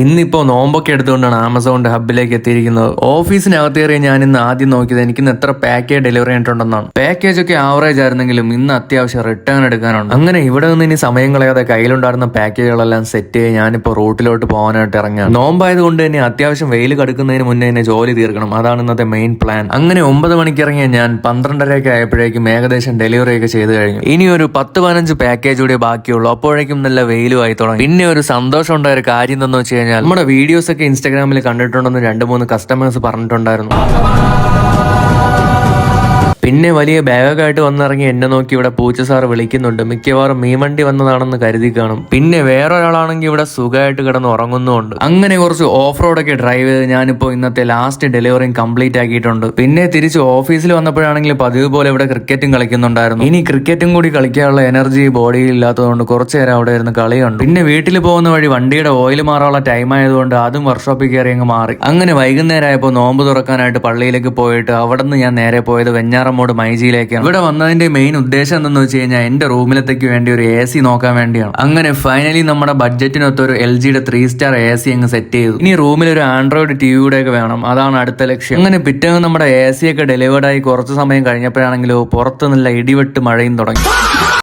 ഇന്നിപ്പോ നോമ്പൊക്കെ എടുത്തുകൊണ്ടാണ് ആമസോണിന്റെ ഹബിലേക്ക് എത്തിയിരിക്കുന്നത്. ഓഫീസിനകത്ത് കയറി ഞാൻ ഇന്ന് ആദ്യം നോക്കിയത് എനിക്ക് ഇന്ന് എത്ര പാക്കേജ് ഡെലിവറി ആയിട്ടുണ്ടെന്നാണ്. പാക്കേജ് ഒക്കെ ആവറേജ് ആയിരുന്നെങ്കിലും ഇന്ന് അത്യാവശ്യം റിട്ടേൺ എടുക്കാനുണ്ട്. അങ്ങനെ ഇവിടെ നിന്ന് ഇനി സമയം കളയാതെ കയ്യിലുണ്ടായിരുന്ന പാക്കേജുകളെല്ലാം സെറ്റ് ചെയ്ത് ഞാനിപ്പോ റൂട്ടിലോട്ട് പോകാനായിട്ട് ഇറങ്ങാം. നോമ്പായതുകൊണ്ട് തന്നെ അത്യാവശ്യം വെയിൽ കടുക്കുന്നതിന് മുന്നേ തന്നെ ജോലി തീർക്കണം. അതാണ് ഇന്നത്തെ മെയിൻ പ്ലാൻ. അങ്ങനെ 9 മണിക്ക് ഇറങ്ങിയ ഞാൻ 12:30 ആയപ്പോഴേക്കും ഏകദേശം ഡെലിവറി ഒക്കെ ചെയ്ത് കഴിഞ്ഞു. ഇനി ഒരു 10-15 പാക്കേജ് കൂടെ ബാക്കിയുള്ളൂ. അപ്പോഴേക്കും നല്ല വെയിലുമായി തുടങ്ങി. പിന്നെ ഒരു സന്തോഷം ഉണ്ടായ ഒരു കാര്യം എന്താണെന്ന് വെച്ച് നമ്മുടെ വീഡിയോസ് ഒക്കെ ഇൻസ്റ്റാഗ്രാമിൽ കണ്ടിട്ടുണ്ടെന്ന് 2-3 കസ്റ്റമേഴ്സ് പറഞ്ഞിട്ടുണ്ടായിരുന്നു. പിന്നെ വലിയ ബാഗൊക്കെ ആയിട്ട് വന്നിറങ്ങി എന്നെ നോക്കി ഇവിടെ പൂച്ച സാർ വിളിക്കുന്നുണ്ട്. മിക്കവാറും മീൻവണ്ടി വന്നതാണെന്ന് കരുതി കാണും. പിന്നെ വേറൊരാളാണെങ്കിൽ ഇവിടെ സുഖമായിട്ട് കിടന്ന് ഉറങ്ങുന്നുമുണ്ട്. അങ്ങനെ കുറച്ച് ഓഫ് റോഡൊക്കെ ഡ്രൈവ് ചെയ്ത് ഞാനിപ്പോ ഇന്നത്തെ ലാസ്റ്റ് ഡെലിവറിയും കംപ്ലീറ്റ് ആക്കിയിട്ടുണ്ട്. പിന്നെ തിരിച്ച് ഓഫീസിൽ വന്നപ്പോഴാണെങ്കിൽ പതിവ് പോലെ ഇവിടെ ക്രിക്കറ്റും കളിക്കുന്നുണ്ടായിരുന്നു. ഇനി ക്രിക്കറ്റും കൂടി കളിക്കാനുള്ള എനർജി ബോഡിയിൽ ഇല്ലാത്തതുകൊണ്ട് കുറച്ചു നേരം അവിടെ ഇരുന്ന് കളിയുണ്ട്. പിന്നെ വീട്ടിൽ പോകുന്ന വഴി വണ്ടിയുടെ ഓയിൽ മാറാനുള്ള ടൈം ആയതുകൊണ്ട് അതും വർക്ക്ഷോപ്പിൽ കയറി അങ്ങ് മാറി. അങ്ങനെ വൈകുന്നേരം ആയപ്പോൾ നോമ്പ് തുറക്കാനായിട്ട് പള്ളിയിലേക്ക് പോയിട്ട് അവിടെ നിന്ന് ഞാൻ നേരെ പോയത് വെഞ്ഞാറമ്മൂട് മൈജിയിലേക്കാണ്. ഇവിടെ വന്നതിന്റെ മെയിൻ ഉദ്ദേശം എന്തെന്ന് വെച്ച് കഴിഞ്ഞാൽ എന്റെ റൂമിലത്തേക്ക് വേണ്ടി ഒരു AC നോക്കാൻ വേണ്ടിയാണ്. അങ്ങനെ ഫൈനലി നമ്മുടെ ബഡ്ജറ്റിനൊത്ത ഒരു LGയുടെ 3 സ്റ്റാർ AC അങ്ങ് സെറ്റ് ചെയ്തു. ഇനി റൂമിൽ ഒരു ആൻഡ്രോയിഡ് TV ഒക്കെ വേണം. അതാണ് അടുത്ത ലക്ഷ്യം. അങ്ങനെ പിറ്റേന്ന് നമ്മുടെ AC ഒക്കെ ഡെലിവേർഡ് ആയി കുറച്ച് സമയം കഴിഞ്ഞപ്പോഴാണെങ്കിലോ പുറത്ത് നല്ല ഇടിവെട്ട് മഴയും തുടങ്ങി.